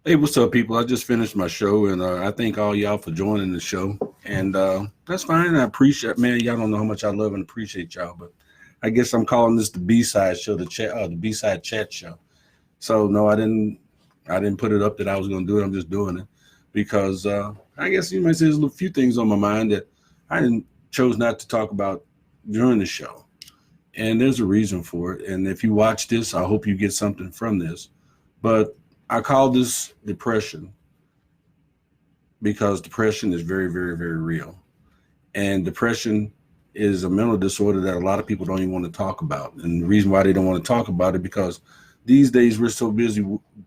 Hey, what's up, people? I just finished my show, and I thank all y'all for joining the show. And that's fine. I appreciate, man. Y'all don't know how much I love and appreciate y'all, but I guess I'm calling this the B side show, the B side chat show. So no, I didn't put it up that I was going to do it. I'm just doing it because I guess you might say there's a few things on my mind that I didn't chose not to talk about during the show, and there's a reason for it. And if you watch this, I hope you get something from this. But I call this depression because depression is very, very, very real. And depression is a mental disorder that a lot of people don't even want to talk about. And the reason why they don't want to talk about it because these days we're so busy,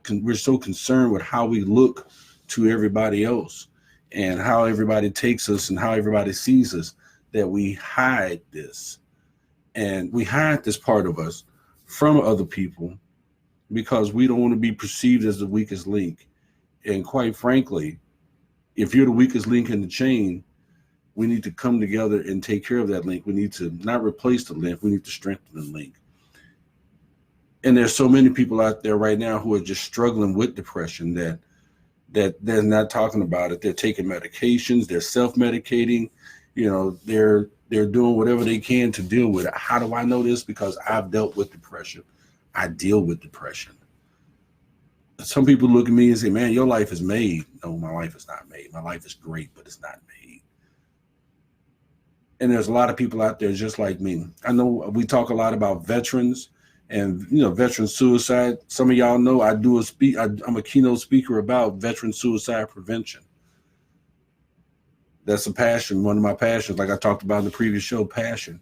we're so concerned with how we look to everybody else and how everybody takes us and how everybody sees us that we hide this. And we hide this part of us from other people because we don't want to be perceived as the weakest link. And quite frankly, if you're the weakest link in the chain, we need to come together and take care of that link. We need to not replace the link, we need to strengthen the link. And there's so many people out there right now who are just struggling with depression that they're not talking about it. They're taking medications, they're self-medicating, they're doing whatever they can to deal with it. How do I know this? Because I've dealt with depression. I deal with depression. Some people look at me and say, man, your life is made. No, my life is not made. My life is great, but it's not made. And there's a lot of people out there just like me. I know we talk a lot about veterans and, veteran suicide. Some of y'all know I'm a keynote speaker about veteran suicide prevention. That's a passion, one of my passions, like I talked about in the previous show, passion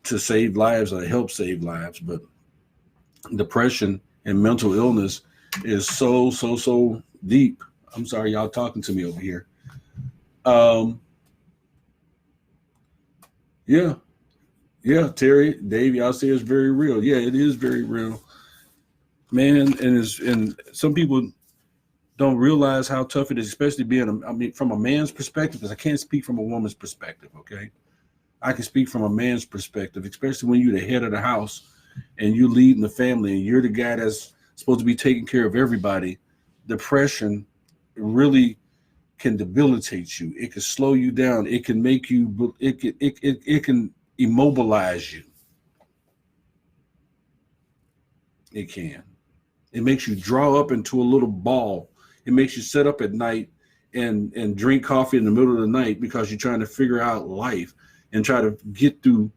to save lives or help save lives. But depression and mental illness is so deep. I'm sorry, y'all talking to me over here. Yeah, Terry, Dave, y'all say it's very real. Yeah, it is very real, man. And some people don't realize how tough it is, especially from a man's perspective, because I can't speak from a woman's perspective. Okay, I can speak from a man's perspective, especially when you're the head of the house and you're leading the family and you're the guy that's supposed to be taking care of everybody. Depression really can debilitate you. It can slow you down. It can make you. It can immobilize you. It can. It makes you draw up into a little ball. It makes you sit up at night and drink coffee in the middle of the night because you're trying to figure out life and try to get through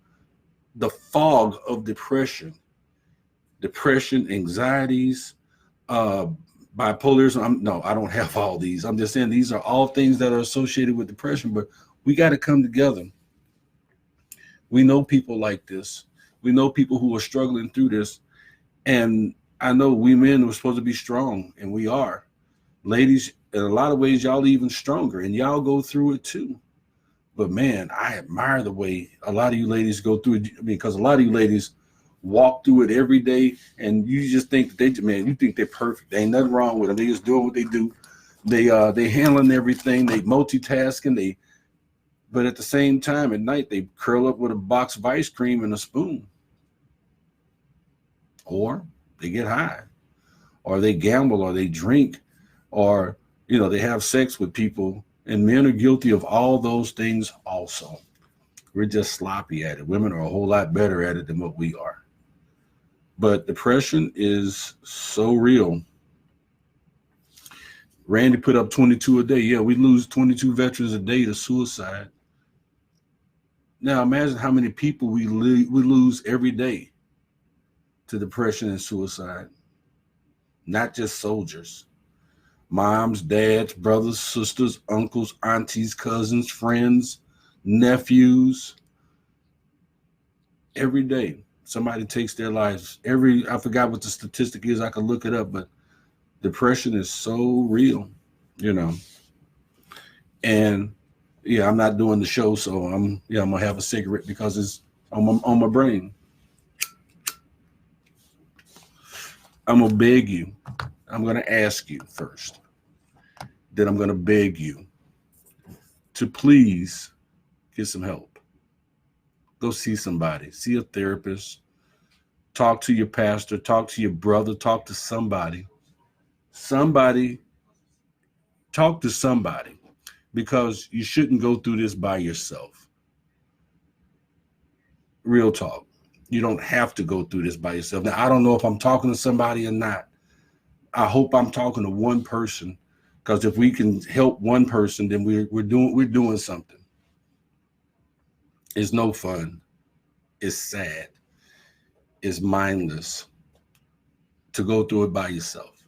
the fog of depression, anxieties, bipolarism. No, I don't have all these. I'm just saying these are all things that are associated with depression, but we got to come together. We know people like this. We know people who are struggling through this. And I know we men are supposed to be strong, and we are. Ladies, in a lot of ways, y'all even stronger, and y'all go through it too. But man, I admire the way a lot of you ladies go through it, because a lot of you ladies walk through it every day, and you just think that you think they're perfect. There ain't nothing wrong with them. They just doing what they do. They handling everything. They multitasking. But at the same time, at night, they curl up with a box of ice cream and a spoon, or they get high, or they gamble, or they drink, or they have sex with people. And men are guilty of all those things also. We're just sloppy at it. Women are a whole lot better at it than what we are. But depression is so real. Randy put up 22 a day. Yeah, we lose 22 veterans a day to suicide. Now imagine how many people we lose every day to depression and suicide. Not just soldiers. Moms, dads, brothers, sisters, uncles, aunties, cousins, friends, nephews. Every day, somebody takes their lives. I forgot what the statistic is. I could look it up, but depression is so real, And yeah, I'm not doing the show, so I'm gonna have a cigarette because it's on my brain. I'm gonna beg you. I'm gonna ask you first. Then I'm gonna beg you to please get some help. Go see somebody. See a therapist. Talk to your pastor. Talk to your brother. Talk to somebody. Somebody Talk to somebody, because you shouldn't go through this by yourself. Real talk. You don't have to go through this by yourself. Now, I don't know if I'm talking to somebody or not. I hope I'm talking to one person, because if we can help one person, then we're doing something. It's no fun. It's sad. It's mindless to go through it by yourself.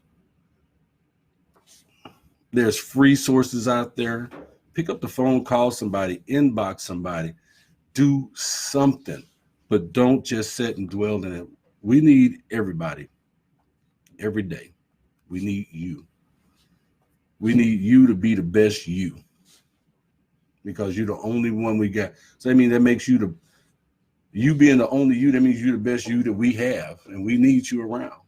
There's free sources out there. Pick up the phone, call somebody, inbox somebody, do something, but don't just sit and dwell in it. We need everybody every day. We need you. We need you to be the best you, because you're the only one we got. So I mean, that makes you being the only you, that means you're the best you that we have, and we need you around.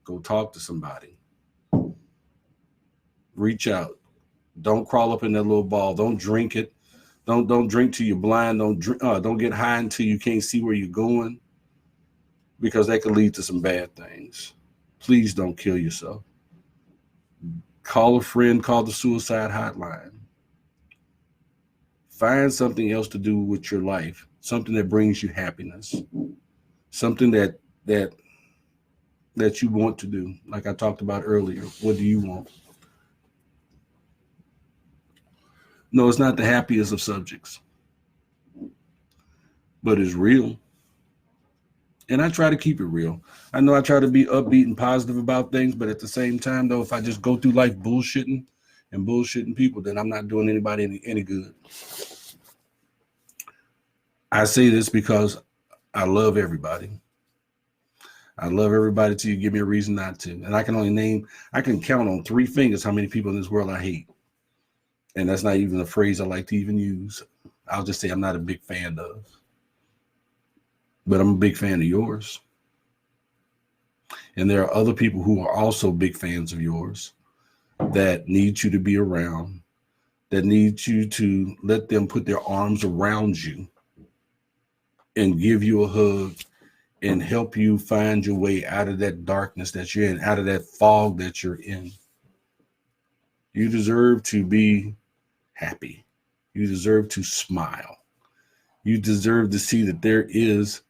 Go talk to somebody. Reach out. Don't crawl up in that little ball. Don't drink it. Don't drink till you're blind. Don't get high until you can't see where you're going, because that could lead to some bad things. Please don't kill yourself. Call a friend. Call the suicide hotline. Find something else to do with your life. Something that brings you happiness. Something that you want to do. Like I talked about earlier. What do you want? No, it's not the happiest of subjects, but it's real. And I try to keep it real. I know I try to be upbeat and positive about things, but at the same time, though, if I just go through life bullshitting people, then I'm not doing anybody any good. I say this because I love everybody. I love everybody till you give me a reason not to. And I can count on 3 fingers how many people in this world I hate. And that's not even a phrase I like to even use. I'll just say I'm not a big fan of. But I'm a big fan of yours. And there are other people who are also big fans of yours that need you to be around, that need you to let them put their arms around you and give you a hug and help you find your way out of that darkness that you're in, out of that fog that you're in. You deserve to be happy. You deserve to smile. You deserve to see that there is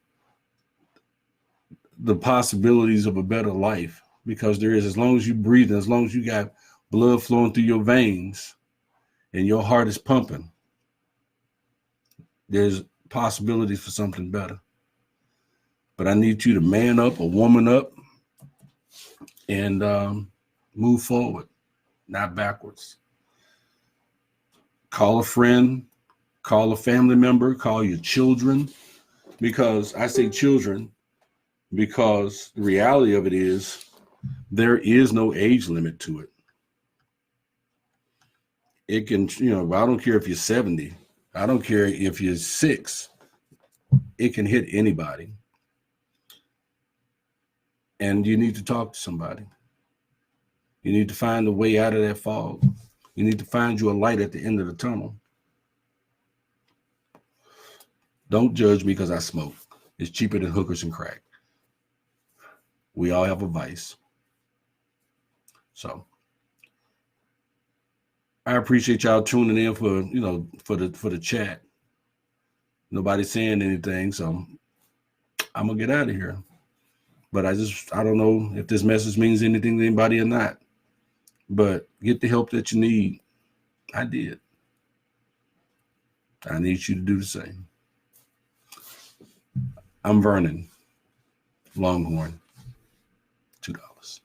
the possibilities of a better life, because there is, as long as you breathe, as long as you got blood flowing through your veins and your heart is pumping, there's possibilities for something better. But I need you to man up or woman up and move forward, not backwards. Call a friend, call a family member, call your children, because I say children because the reality of it is there is no age limit to it. It can, I don't care if you're 70. I don't care if you're 6. It can hit anybody. And you need to talk to somebody. You need to find a way out of that fog. You need to find you a light at the end of the tunnel. Don't judge me because I smoke. It's cheaper than hookers and crack. We all have a vice. So I appreciate y'all tuning in for the chat. Nobody's saying anything, so I'm gonna get out of here. But I don't know if this message means anything to anybody or not. But get the help that you need. I did. I need you to do the same. I'm Vernon Longhorn. $2.